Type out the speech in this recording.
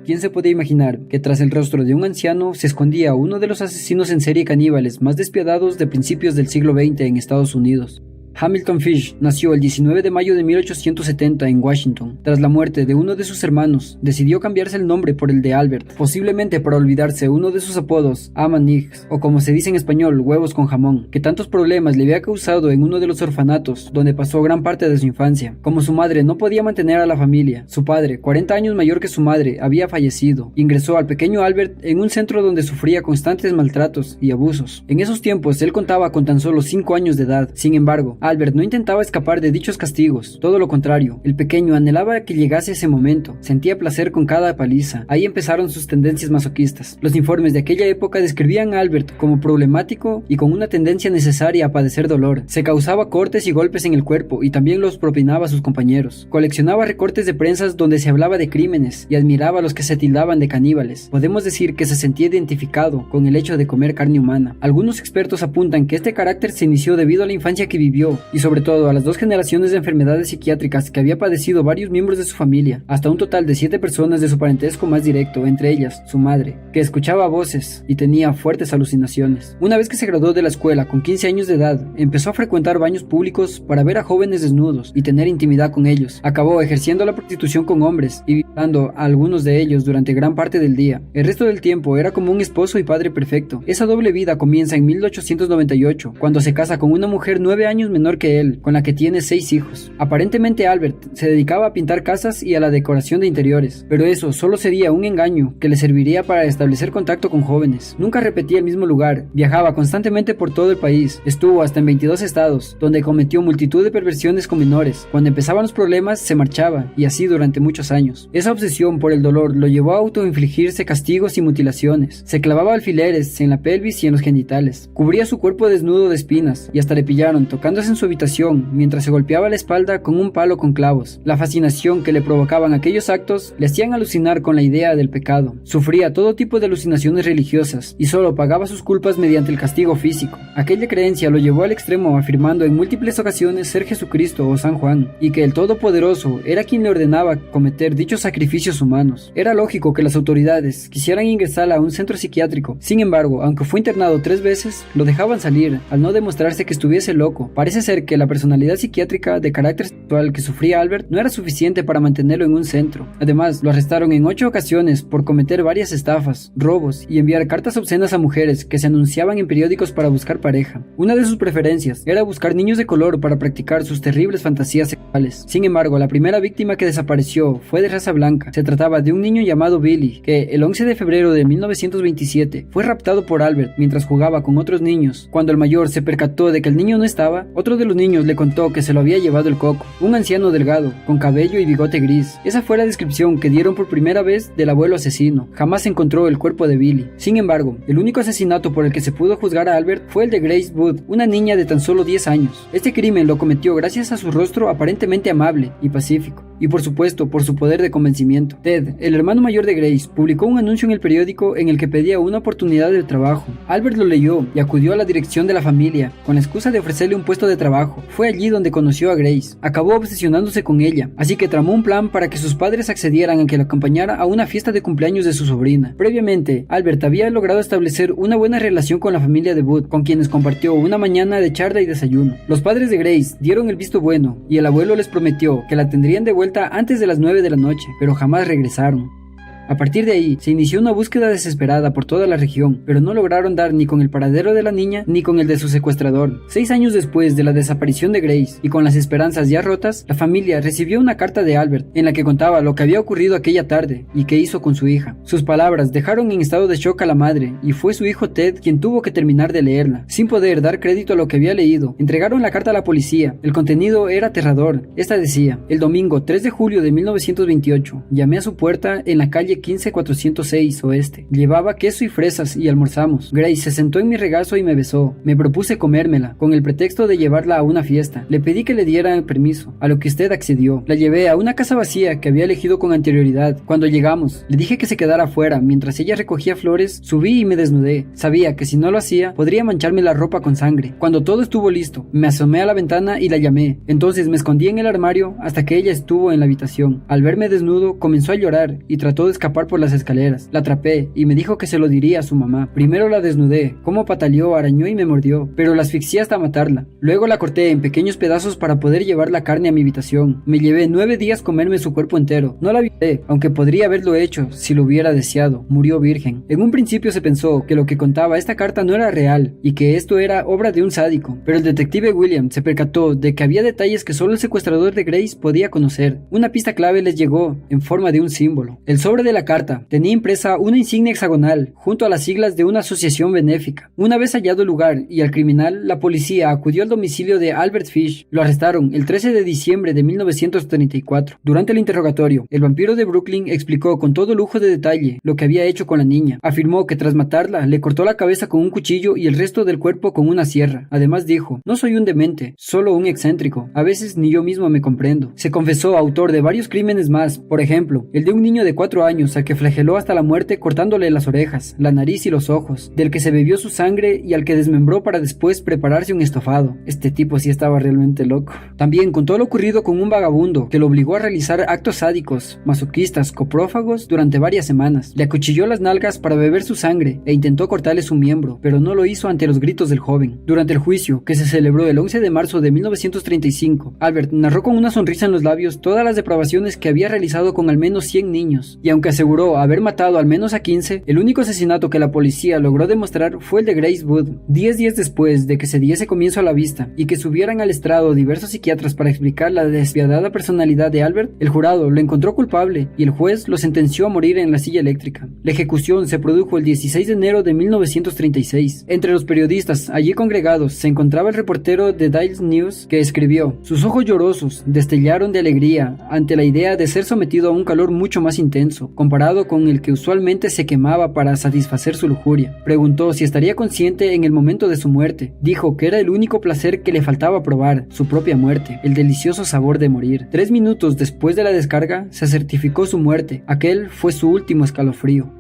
¿Quién se podía imaginar que tras el rostro de un anciano se escondía uno de los asesinos en serie caníbales más despiadados de principios del siglo XX en Estados Unidos? Hamilton Fish nació el 19 de mayo de 1870 en Washington. Tras la muerte de uno de sus hermanos, decidió cambiarse el nombre por el de Albert, posiblemente para olvidarse uno de sus apodos, Ham and Eggs, o como se dice en español, huevos con jamón, que tantos problemas le había causado en uno de los orfanatos donde pasó gran parte de su infancia. Como su madre no podía mantener a la familia, su padre, 40 años mayor que su madre, había fallecido. Ingresó al pequeño Albert en un centro donde sufría constantes maltratos y abusos. En esos tiempos él contaba con tan solo 5 años de edad. Sin embargo, Albert no intentaba escapar de dichos castigos, todo lo contrario. El pequeño anhelaba que llegase ese momento, sentía placer con cada paliza. Ahí empezaron sus tendencias masoquistas. Los informes de aquella época describían a Albert como problemático y con una tendencia necesaria a padecer dolor. Se causaba cortes y golpes en el cuerpo y también los propinaba a sus compañeros. Coleccionaba recortes de prensas donde se hablaba de crímenes y admiraba a los que se tildaban de caníbales. Podemos decir que se sentía identificado con el hecho de comer carne humana. Algunos expertos apuntan que este carácter se inició debido a la infancia que vivió y sobre todo a las 2 generaciones de enfermedades psiquiátricas que había padecido varios miembros de su familia, hasta un total de 7 personas de su parentesco más directo, entre ellas su madre, que escuchaba voces y tenía fuertes alucinaciones. Una vez que se graduó de la escuela con 15 años de edad, empezó a frecuentar baños públicos para ver a jóvenes desnudos y tener intimidad con ellos. Acabó ejerciendo la prostitución con hombres y violando a algunos de ellos durante gran parte del día. El resto del tiempo era como un esposo y padre perfecto. Esa doble vida comienza en 1898, cuando se casa con una mujer 9 años menor que él, con la que tiene 6 hijos. Aparentemente Albert se dedicaba a pintar casas y a la decoración de interiores, pero eso solo sería un engaño que le serviría para establecer contacto con jóvenes. Nunca repetía el mismo lugar, viajaba constantemente por todo el país, estuvo hasta en 22 estados, donde cometió multitud de perversiones con menores. Cuando empezaban los problemas se marchaba, y así durante muchos años. Esa obsesión por el dolor lo llevó a autoinfligirse castigos y mutilaciones. Se clavaba alfileres en la pelvis y en los genitales, cubría su cuerpo desnudo de espinas, y hasta le pillaron tocándose en su habitación mientras se golpeaba la espalda con un palo con clavos. La fascinación que le provocaban aquellos actos le hacían alucinar con la idea del pecado. Sufría todo tipo de alucinaciones religiosas y solo pagaba sus culpas mediante el castigo físico. Aquella creencia lo llevó al extremo, afirmando en múltiples ocasiones ser Jesucristo o San Juan, y que el Todopoderoso era quien le ordenaba cometer dichos sacrificios humanos. Era lógico que las autoridades quisieran ingresarlo a un centro psiquiátrico. Sin embargo, aunque fue internado 3 veces, lo dejaban salir al no demostrarse que estuviese loco. Parece ser que la personalidad psiquiátrica de carácter sexual que sufría Albert no era suficiente para mantenerlo en un centro. Además, lo arrestaron en 8 ocasiones por cometer varias estafas, robos y enviar cartas obscenas a mujeres que se anunciaban en periódicos para buscar pareja. Una de sus preferencias era buscar niños de color para practicar sus terribles fantasías sexuales. Sin embargo, la primera víctima que desapareció fue de raza blanca. Se trataba de un niño llamado Billy, que el 11 de febrero de 1927 fue raptado por Albert mientras jugaba con otros niños. Cuando el mayor se percató de que el niño no estaba, otro de los niños le contó que se lo había llevado el coco, un anciano delgado, con cabello y bigote gris. Esa fue la descripción que dieron por primera vez del abuelo asesino. Jamás se encontró el cuerpo de Billy. Sin embargo, el único asesinato por el que se pudo juzgar a Albert fue el de Grace Wood, una niña de tan solo 10 años. Este crimen lo cometió gracias a su rostro aparentemente amable y pacífico, y por supuesto por su poder de convencimiento. Ted, el hermano mayor de Grace, publicó un anuncio en el periódico en el que pedía una oportunidad de trabajo. Albert lo leyó y acudió a la dirección de la familia con la excusa de ofrecerle un puesto de trabajo. Fue allí donde conoció a Grace. Acabó obsesionándose con ella, así que tramó un plan para que sus padres accedieran a que lo acompañara a una fiesta de cumpleaños de su sobrina. Previamente, Albert había logrado establecer una buena relación con la familia de Wood, con quienes compartió una mañana de charla y desayuno. Los padres de Grace dieron el visto bueno y el abuelo les prometió que la tendrían de vuelta antes de las 9 de la noche, pero jamás regresaron. A partir de ahí, se inició una búsqueda desesperada por toda la región, pero no lograron dar ni con el paradero de la niña ni con el de su secuestrador. 6 años después de la desaparición de Grace, y con las esperanzas ya rotas, la familia recibió una carta de Albert, en la que contaba lo que había ocurrido aquella tarde y qué hizo con su hija. Sus palabras dejaron en estado de shock a la madre, y fue su hijo Ted quien tuvo que terminar de leerla. Sin poder dar crédito a lo que había leído, entregaron la carta a la policía. El contenido era aterrador. Esta decía: el domingo 3 de julio de 1928, llamé a su puerta en la calle 15406 Oeste. Llevaba queso y fresas y almorzamos. Grace se sentó en mi regazo y me besó. Me propuse comérmela, con el pretexto de llevarla a una fiesta. Le pedí que le diera permiso, a lo que usted accedió. La llevé a una casa vacía que había elegido con anterioridad. Cuando llegamos, le dije que se quedara afuera. Mientras ella recogía flores, subí y me desnudé. Sabía que si no lo hacía, podría mancharme la ropa con sangre. Cuando todo estuvo listo, me asomé a la ventana y la llamé. Entonces me escondí en el armario hasta que ella estuvo en la habitación. Al verme desnudo, comenzó a llorar y trató de escapar escapar por las escaleras. La atrapé y me dijo que se lo diría a su mamá. Primero la desnudé, cómo pataleó, arañó y me mordió, pero la asfixié hasta matarla. Luego la corté en pequeños pedazos para poder llevar la carne a mi habitación. Me llevé 9 días comerme su cuerpo entero. No la violé, aunque podría haberlo hecho si lo hubiera deseado. Murió virgen. En un principio se pensó que lo que contaba esta carta no era real y que esto era obra de un sádico, pero el detective William se percató de que había detalles que solo el secuestrador de Grace podía conocer. Una pista clave les llegó en forma de un símbolo. El sobre de la carta tenía impresa una insignia hexagonal junto a las siglas de una asociación benéfica. Una vez hallado el lugar y al criminal, la policía acudió al domicilio de Albert Fish. Lo arrestaron el 13 de diciembre de 1934. Durante el interrogatorio, el vampiro de Brooklyn explicó con todo lujo de detalle lo que había hecho con la niña. Afirmó que tras matarla, le cortó la cabeza con un cuchillo y el resto del cuerpo con una sierra. Además dijo: no soy un demente, solo un excéntrico. A veces ni yo mismo me comprendo. Se confesó autor de varios crímenes más, por ejemplo, el de un niño de 4 años al que flageló hasta la muerte cortándole las orejas, la nariz y los ojos, del que se bebió su sangre y al que desmembró para después prepararse un estofado. Este tipo sí estaba realmente loco. También contó lo ocurrido con un vagabundo que lo obligó a realizar actos sádicos, masoquistas, coprófagos durante varias semanas. Le acuchilló las nalgas para beber su sangre e intentó cortarle su miembro, pero no lo hizo ante los gritos del joven. Durante el juicio, que se celebró el 11 de marzo de 1935, Albert narró con una sonrisa en los labios todas las depravaciones que había realizado con al menos 100 niños, y aunque aseguró haber matado al menos a 15, el único asesinato que la policía logró demostrar fue el de Grace Wood. 10 días después de que se diese comienzo a la vista y que subieran al estrado diversos psiquiatras para explicar la despiadada personalidad de Albert, el jurado lo encontró culpable y el juez lo sentenció a morir en la silla eléctrica. La ejecución se produjo el 16 de enero de 1936. Entre los periodistas allí congregados se encontraba el reportero de Daily News, que escribió: sus ojos llorosos destellaron de alegría ante la idea de ser sometido a un calor mucho más intenso, comparado con el que usualmente se quemaba para satisfacer su lujuria. Preguntó si estaría consciente en el momento de su muerte. Dijo que era el único placer que le faltaba probar, su propia muerte, el delicioso sabor de morir. 3 minutos después de la descarga, se certificó su muerte. Aquel fue su último escalofrío.